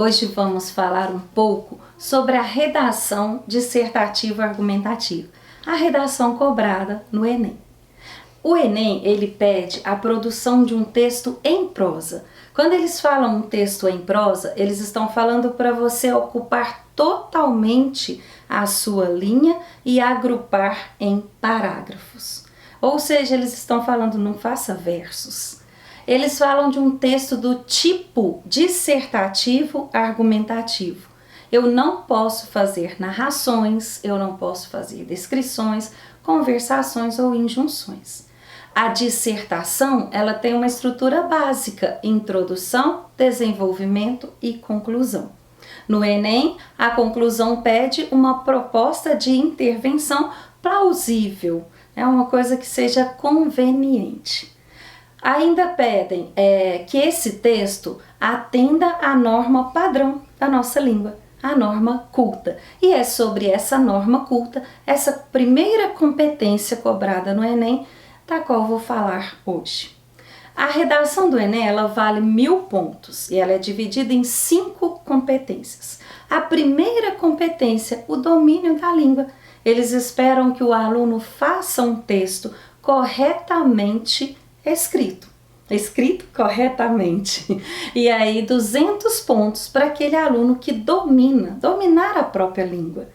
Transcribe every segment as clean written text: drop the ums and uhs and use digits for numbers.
Hoje vamos falar um pouco sobre a redação dissertativa argumentativa, a redação cobrada no Enem. O Enem, ele pede a produção de um texto em prosa. Quando eles falam um texto em prosa, eles estão falando para você ocupar totalmente a sua linha e agrupar em parágrafos. Ou seja, eles estão falando, não faça versos. Eles falam de um texto do tipo dissertativo argumentativo. Eu não posso fazer narrações, eu não posso fazer descrições, conversações ou injunções. A dissertação, ela tem uma estrutura básica: introdução, desenvolvimento e conclusão. No Enem, a conclusão pede uma proposta de intervenção plausível, uma coisa que seja conveniente. Ainda pedem que esse texto atenda à norma padrão da nossa língua, a norma culta. E é sobre essa norma culta, essa primeira competência cobrada no Enem, da qual vou falar hoje. A redação do Enem, ela vale 1000 pontos e ela é dividida em 5 competências. A primeira competência, o domínio da língua. Eles esperam que o aluno faça um texto corretamente escrito corretamente. E aí 200 pontos para aquele aluno que dominar a própria língua.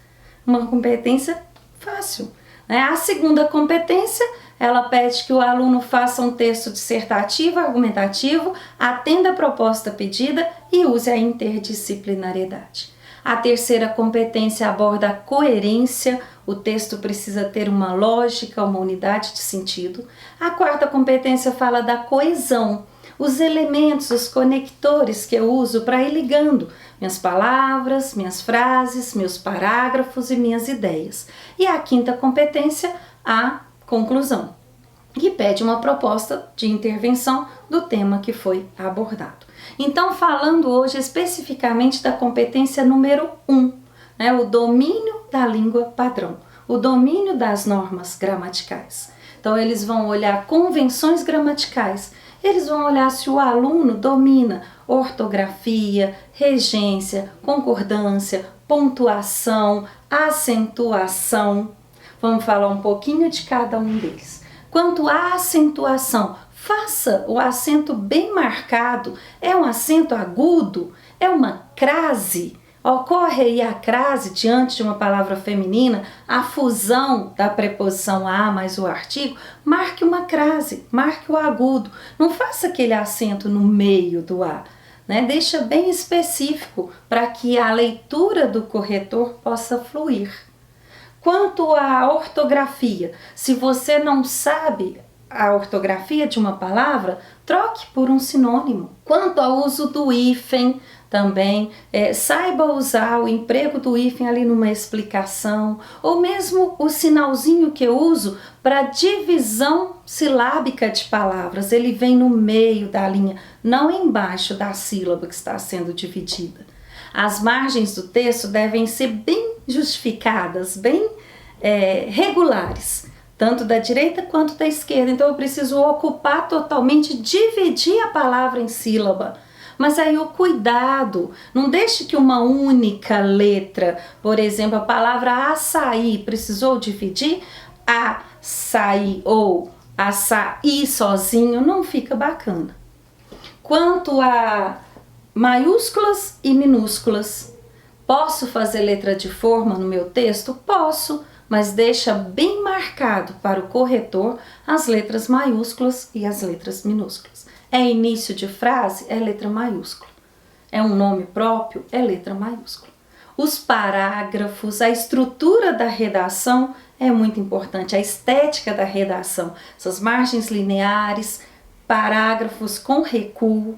Uma competência fácil. A segunda competência, ela pede que o aluno faça um texto dissertativo, argumentativo, atenda a proposta pedida e use a interdisciplinariedade. A terceira competência aborda a coerência, o texto precisa ter uma lógica, uma unidade de sentido. A quarta competência fala da coesão, os elementos, os conectores que eu uso para ir ligando minhas palavras, minhas frases, meus parágrafos e minhas ideias. E a quinta competência, a conclusão, que pede uma proposta de intervenção do tema que foi abordado. Então, falando hoje especificamente da competência número 1, o domínio da língua padrão, o domínio das normas gramaticais. Então, eles vão olhar convenções gramaticais, eles vão olhar se o aluno domina ortografia, regência, concordância, pontuação, acentuação. Vamos falar um pouquinho de cada um deles. Quanto à acentuação, faça o acento bem marcado. É um acento agudo? É uma crase? Ocorre aí a crase diante de uma palavra feminina, a fusão da preposição a mais o artigo? Marque uma crase, marque o agudo. Não faça aquele acento no meio do a. Deixa bem específico para que a leitura do corretor possa fluir. Quanto à ortografia, se você não sabe a ortografia de uma palavra, troque por um sinônimo. Quanto ao uso do hífen, também saiba usar o emprego do hífen ali numa explicação, ou mesmo o sinalzinho que eu uso para divisão silábica de palavras. Ele vem no meio da linha, não embaixo da sílaba que está sendo dividida. As margens do texto devem ser bem justificadas, bem regulares, tanto da direita quanto da esquerda. Então eu preciso ocupar totalmente, dividir a palavra em sílaba. Mas aí o cuidado, não deixe que uma única letra, por exemplo, a palavra açaí, precisou dividir, açaí ou açaí sozinho, não fica bacana. Quanto a maiúsculas e minúsculas, posso fazer letra de forma no meu texto? Posso, mas deixa bem marcado para o corretor as letras maiúsculas e as letras minúsculas. É início de frase? É letra maiúscula. É um nome próprio? É letra maiúscula. Os parágrafos, a estrutura da redação é muito importante, a estética da redação, essas margens lineares, parágrafos com recuo.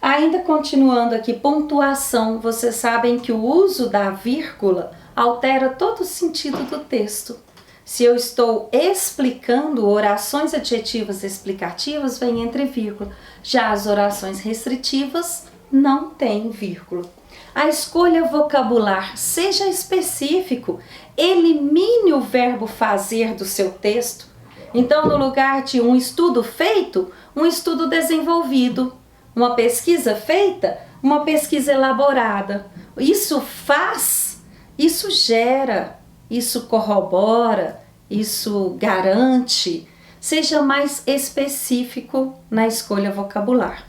Ainda continuando aqui, pontuação, vocês sabem que o uso da vírgula altera todo o sentido do texto. Se eu estou explicando orações adjetivas explicativas, vem entre vírgula. Já as orações restritivas não tem vírgula. A escolha vocabular, seja específico, elimine o verbo fazer do seu texto. Então, no lugar de um estudo feito, um estudo desenvolvido. Uma pesquisa feita, uma pesquisa elaborada. Isso faz, isso gera, isso corrobora, isso garante. Seja mais específico na escolha vocabular.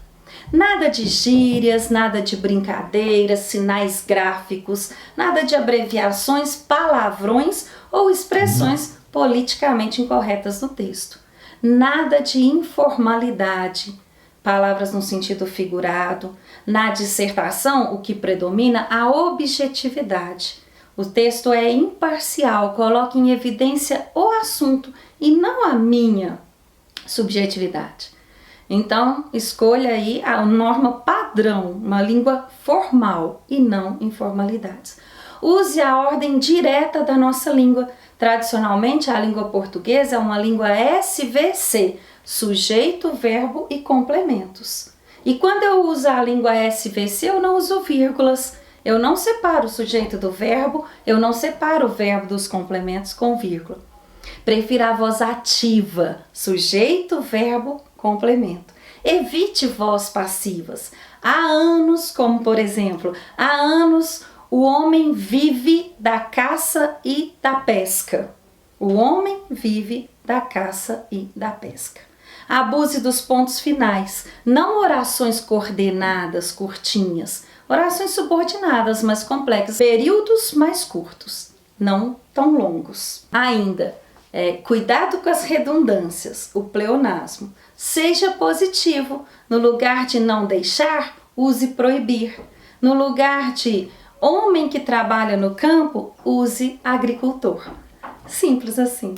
Nada de gírias, nada de brincadeiras, sinais gráficos, nada de abreviações, palavrões ou expressões politicamente incorretas no texto. Nada de informalidade, palavras no sentido figurado. Na dissertação, o que predomina, a objetividade. O texto é imparcial, coloca em evidência o assunto e não a minha subjetividade. Então, escolha aí a norma padrão, uma língua formal e não informalidades. Use a ordem direta da nossa língua. Tradicionalmente, a língua portuguesa é uma língua SVC, sujeito, verbo e complementos. E quando eu uso a língua SVC, eu não uso vírgulas. Eu não separo o sujeito do verbo, eu não separo o verbo dos complementos com vírgula. Prefira a voz ativa, sujeito, verbo, complemento. Evite vozes passivas. Há anos, como por exemplo, há anos o homem vive da caça e da pesca. O homem vive da caça e da pesca. Abuse dos pontos finais, não orações coordenadas, curtinhas. Orações subordinadas, mais complexas. Períodos mais curtos, não tão longos. Ainda, cuidado com as redundâncias, o pleonasmo. Seja positivo. No lugar de não deixar, use proibir. No lugar de homem que trabalha no campo, use agricultor. Simples assim.